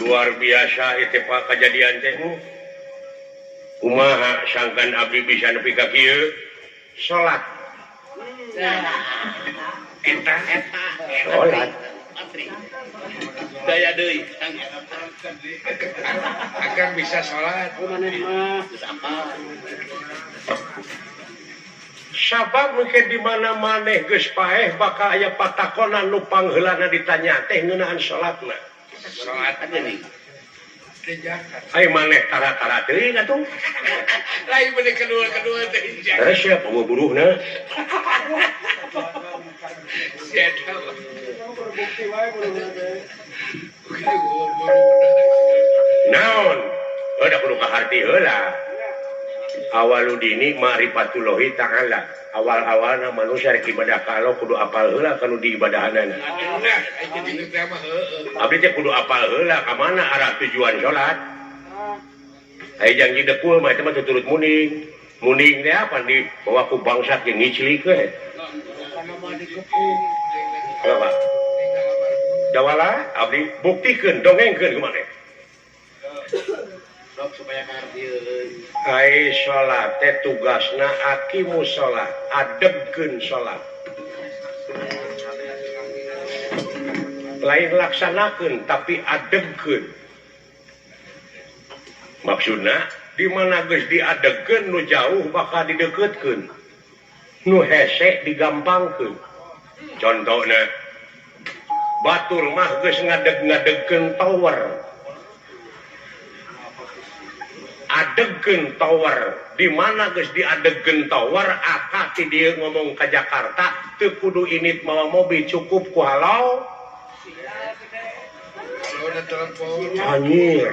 luar biasa itu Pak kejadian teh kumaha sangkan abdi bisa nepi ka kieu salat eta salat daya deui akan bisa sholat sabab mungkin di mana-mana geus paeh bakal aya patakonan nu pangheulana ditanya teh ngeunaan salatna sholat aja nih kejakan ai maneh tara-tara teuing atuh lain bener kedua teh terus ya pemburuhna siapa naon udah kudu kaharti heula awaludini ma'rifatullahi ta'ala awal-awalna manusia rek ibadah kalau kudu apal heula kanu diibadahanana nah aja di tema abdi teh kudu apal heula ka mana arah tujuan salat aya janji dekul mah eta mah tuturut muning muning teh apa di bawa ku bangsat yang ngiclik we apa dawala abdi buktikeun dongengkeun kumaha sok supaya kardieu ai salat teh tugasna aqimus salat adebkeun salat lain laksanakeun tapi adebkeun maksudna di mana geus diadegkeun nu jauh bakal dideketkeun nu hese digampangkeun contohna batur mah geus ngadeg-ngadegkeun tower adegkeun tower di mana geus diadegkeun tower akad ti dieu ngomong ka Jakarta teu kudu init mawa mobil cukup ku halau kalau udah telepon anjir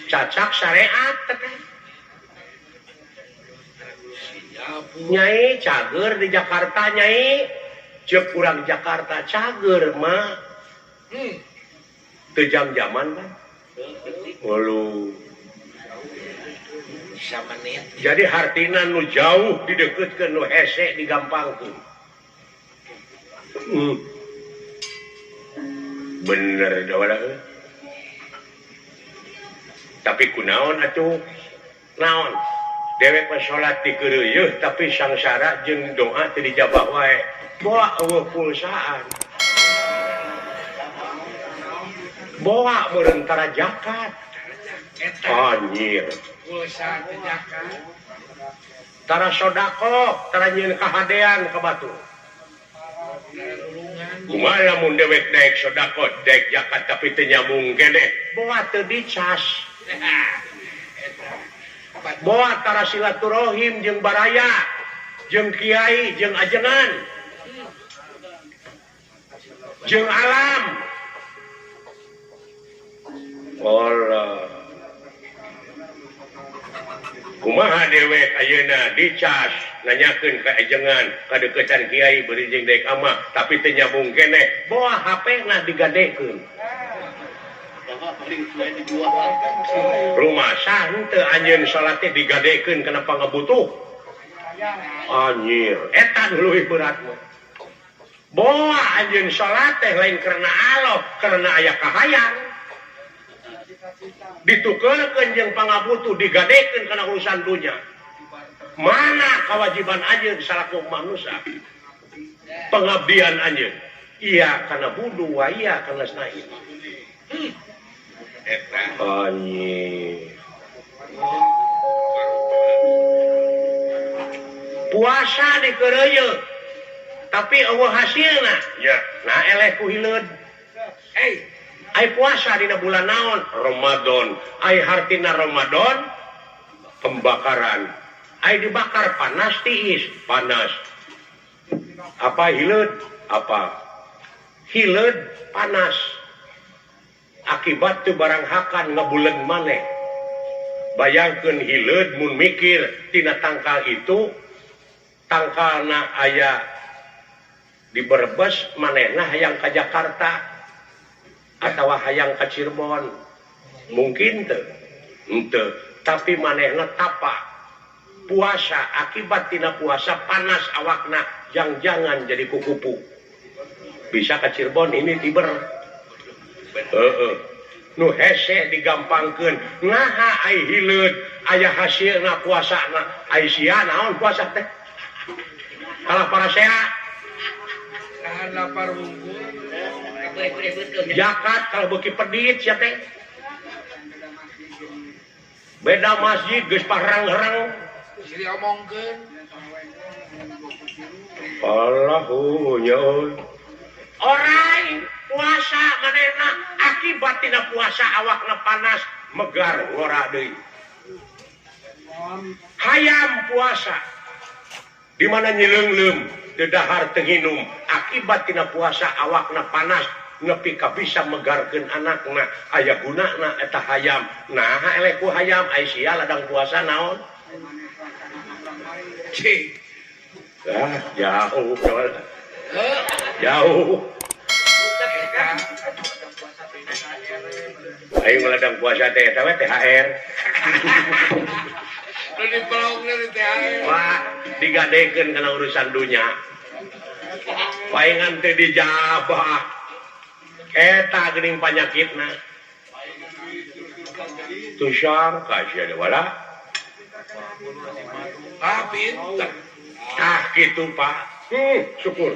cacak syariat nyai cager di Jakarta nyai ceuk urang Jakarta cager mah teu jam-jaman kan walu menit jadi hartina nu jauh dideketkeun nu hese digampangkeun bener dawala tapi kunaon atuh naon dewek mah salat di keureueuh tapi sangsara jeung doa teu dijabah wae boa eueuh pulsaan boa meureun tara zakat anjir pulsa kejakan tara sodako tara nyieun kahadean ka batu kumaha lamun dewek daek sodako daek zakat tapi teu nyambung keneh boa teu dicas boa tara silaturahim jeung baraya jeung kiai jeung ajengan jeung alam Allah kumaha dewek ayeuna dicas nanyakeun ka ajengan kadeuketan kiai beureun jeung daek amah tapi teu nyambung keneh boa HP-na digadekeun rumah sah henteu anjeun salat teh digadekeun kana pangabutuh anjir eta leuwih berat mah boa anjeun salat teh lain karena Allah karena aya kahayang ditukeurkeun jeung pangabutuh digadekeun kana urusan dunya mana kewajiban anjeun salaku manusia pengabdian anjeun iya kana budu wa iya kana sanain anjir puasa dikeureuyeun tapi eueuh hasilna ya nah eleh ku hileud ai puasa dina bulan naon Ramadan ai hartina Ramadan pembakaran ai dibakar panas tiis panas apa hileud apa hileud panas akibat teu barang hakan ngabuleug maneh bayangkeun hileud mun mikir tina tangkal itu tangkalna aya di Brebes manehna hayang ka Jakarta atawa hayang ka Cirebon mungkin teu henteu tapi manehna tapa puasa akibat tina puasa panas awakna jangan jadi kukupu bisa ka Cirebon ini tiber nu hese digampangkeun ngaha ai hileud aya hasilna puasana ai sia naon puasa teh kalah para sehat tahan lapar unggul zakat kalau beuki pedit sia teh beda masjid geus parang-harang siri omongkeun Allahu nyaun orang puasa manehna akibat tina puasa awakna panas megar ngora deui hayam puasa di mana nyileungleum teu dahar teu nginum akibat tina puasa awakna panas nepi ka bisa megarkeun anakna aya gunana eta hayam nah eleh ku hayam ai sia ladang puasa naon cing jauh jauh ayo meladang puasa teh eta THR lu dipelongna di THR wah digadekeun kana urusan dunya paingan teh dijabah eta geuning panyakitna tu sangka sia wala pinter kitu Pak syukur